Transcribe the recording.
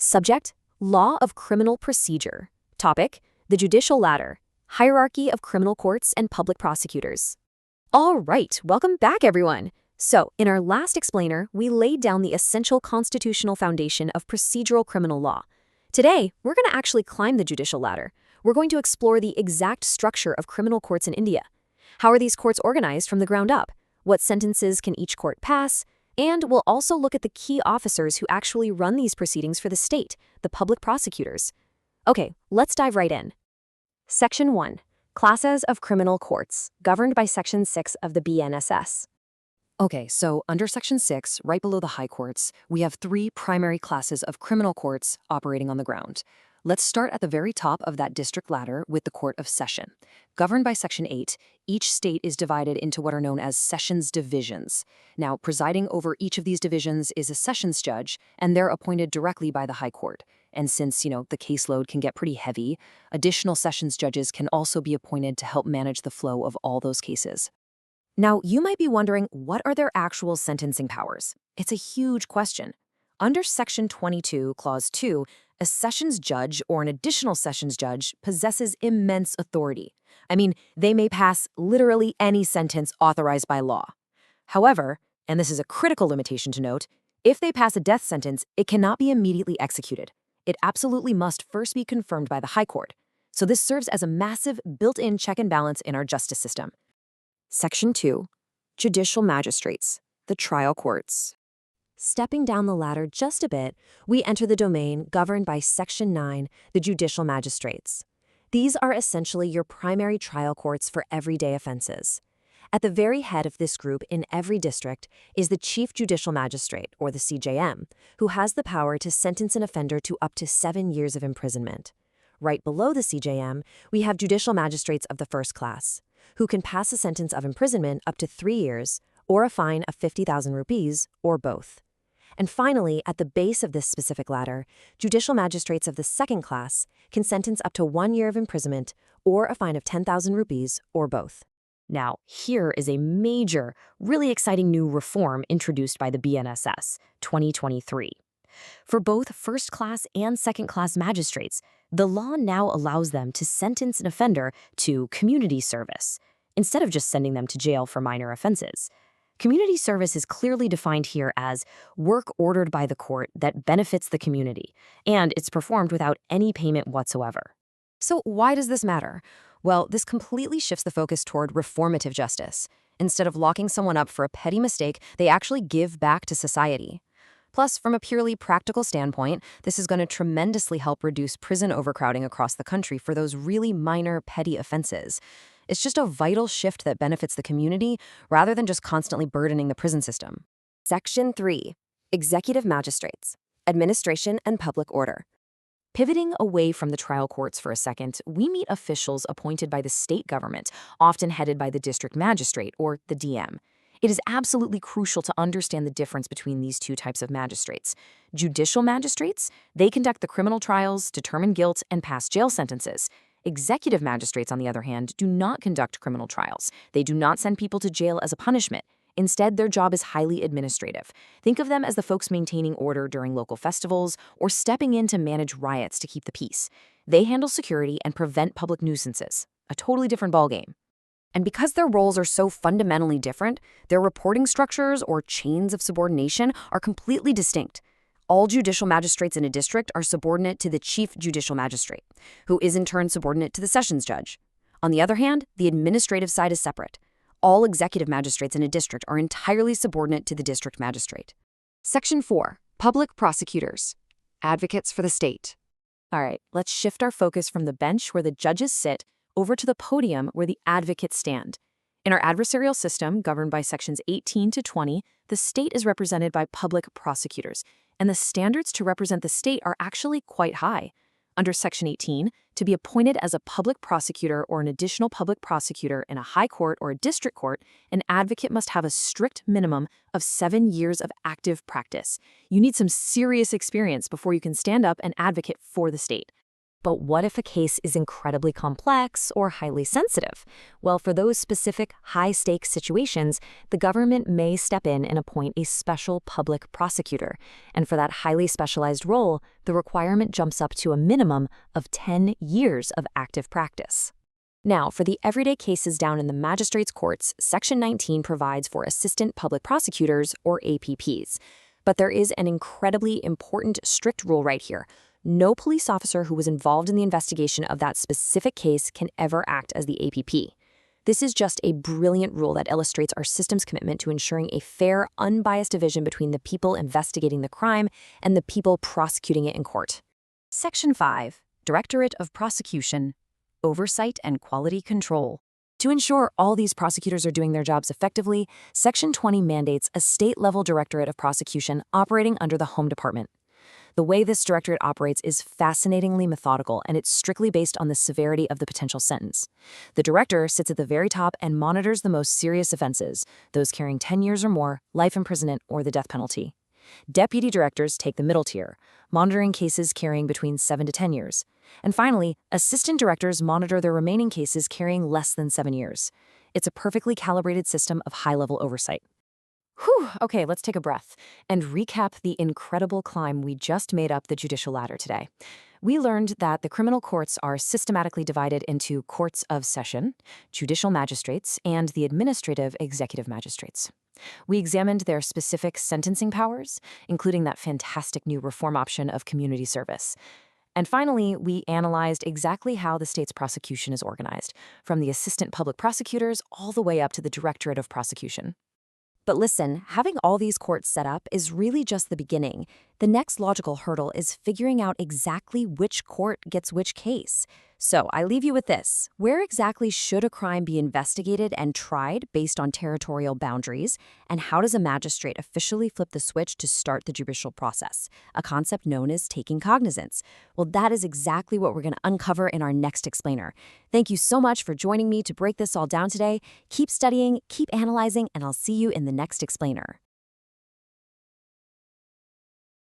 Subject: Law of Criminal Procedure. Topic: The Judicial Ladder, Hierarchy of Criminal Courts and Public Prosecutors. All right, welcome back, everyone. So, in our last explainer, we laid down the essential constitutional foundation of procedural criminal law. Today, we're going to actually climb the judicial ladder. We're going to explore the exact structure of criminal courts in India. How are these courts organized from the ground up? What sentences can each court pass? And we'll also look at the key officers who actually run these proceedings for the state, the public prosecutors. Okay, let's dive right in. Section 1. Classes of Criminal Courts, governed by Section 6 of the BNSS. Okay, so under Section 6, right below the high courts, we have three primary classes of criminal courts operating on the ground. Let's start at the very top of that district ladder with the Court of Session. Governed by Section 8, each state is divided into what are known as sessions divisions. Now, presiding over each of these divisions is a sessions judge, and they're appointed directly by the high court. And since, the caseload can get pretty heavy, additional sessions judges can also be appointed to help manage the flow of all those cases. Now, you might be wondering, what are their actual sentencing powers? It's a huge question. Under Section 22, Clause 2, a sessions judge or an additional sessions judge possesses immense authority. I mean, they may pass literally any sentence authorized by law. However, and this is a critical limitation to note, if they pass a death sentence, it cannot be immediately executed. It absolutely must first be confirmed by the High Court. So this serves as a massive built-in check and balance in our justice system. Section 2. Judicial Magistrates, the trial courts. Stepping down the ladder just a bit, we enter the domain governed by Section 9, the Judicial Magistrates. These are essentially your primary trial courts for everyday offenses. At the very head of this group in every district is the Chief Judicial Magistrate, or the CJM, who has the power to sentence an offender to up to 7 years of imprisonment. Right below the CJM, we have Judicial Magistrates of the first class, who can pass a sentence of imprisonment up to 3 years, or a fine of 50,000 rupees, or both. And finally, at the base of this specific ladder, Judicial Magistrates of the second class can sentence up to 1 year of imprisonment, or a fine of 10,000 rupees, or both. Now, here is a major, really exciting new reform introduced by the BNSS, 2023. For both first-class and second-class magistrates, the law now allows them to sentence an offender to community service, instead of just sending them to jail for minor offenses. Community service is clearly defined here as work ordered by the court that benefits the community, and it's performed without any payment whatsoever. So why does this matter? Well, this completely shifts the focus toward reformative justice. Instead of locking someone up for a petty mistake, they actually give back to society. Plus, from a purely practical standpoint, this is going to tremendously help reduce prison overcrowding across the country for those really minor, petty offenses. It's just a vital shift that benefits the community rather than just constantly burdening the prison system. Section 3. Executive Magistrates, Administration and Public Order. Pivoting away from the trial courts for a second, we meet officials appointed by the state government, often headed by the district magistrate, or the DM. It is absolutely crucial to understand the difference between these two types of magistrates. Judicial magistrates, they conduct the criminal trials, determine guilt, and pass jail sentences. Executive magistrates, on the other hand, do not conduct criminal trials. They do not send people to jail as a punishment. Instead, their job is highly administrative. Think of them as the folks maintaining order during local festivals or stepping in to manage riots to keep the peace. They handle security and prevent public nuisances. A totally different ballgame. And because their roles are so fundamentally different, their reporting structures or chains of subordination are completely distinct. All judicial magistrates in a district are subordinate to the chief judicial magistrate, who is in turn subordinate to the sessions judge. On the other hand, the administrative side is separate. All executive magistrates in a district are entirely subordinate to the district magistrate. Section 4. Public Prosecutors, Advocates for the State. All right, let's shift our focus from the bench where the judges sit over to the podium where the advocates stand. In our adversarial system, governed by Sections 18 to 20, the state is represented by public prosecutors, and the standards to represent the state are actually quite high. Under Section 18, to be appointed as a public prosecutor or an additional public prosecutor in a high court or a district court, an advocate must have a strict minimum of 7 years of active practice. You need some serious experience before you can stand up and advocate for the state. But what if a case is incredibly complex or highly sensitive? Well, for those specific high-stakes situations, the government may step in and appoint a special public prosecutor. And for that highly specialized role, the requirement jumps up to a minimum of 10 years of active practice. Now, for the everyday cases down in the magistrates' courts, Section 19 provides for assistant public prosecutors, or APPs. But there is an incredibly important strict rule right here. No police officer who was involved in the investigation of that specific case can ever act as the APP. This is just a brilliant rule that illustrates our system's commitment to ensuring a fair, unbiased division between the people investigating the crime and the people prosecuting it in court. Section 5, Directorate of Prosecution, Oversight and Quality Control. To ensure all these prosecutors are doing their jobs effectively, Section 20 mandates a state-level Directorate of Prosecution operating under the Home Department. The way this directorate operates is fascinatingly methodical, and it's strictly based on the severity of the potential sentence. The director sits at the very top and monitors the most serious offenses, those carrying 10 years or more, life imprisonment, or the death penalty. Deputy directors take the middle tier, monitoring cases carrying between 7 to 10 years. And finally, assistant directors monitor the remaining cases carrying less than 7 years. It's a perfectly calibrated system of high-level oversight. Whew, okay, let's take a breath and recap the incredible climb we just made up the judicial ladder today. We learned that the criminal courts are systematically divided into courts of session, judicial magistrates, and the administrative executive magistrates. We examined their specific sentencing powers, including that fantastic new reform option of community service. And finally, we analyzed exactly how the state's prosecution is organized, from the assistant public prosecutors all the way up to the Directorate of Prosecution. But listen, having all these courts set up is really just the beginning. The next logical hurdle is figuring out exactly which court gets which case. So I leave you with this. Where exactly should a crime be investigated and tried based on territorial boundaries? And how does a magistrate officially flip the switch to start the judicial process? A concept known as taking cognizance. Well, that is exactly what we're going to uncover in our next explainer. Thank you so much for joining me to break this all down today. Keep studying, keep analyzing, and I'll see you in the next explainer.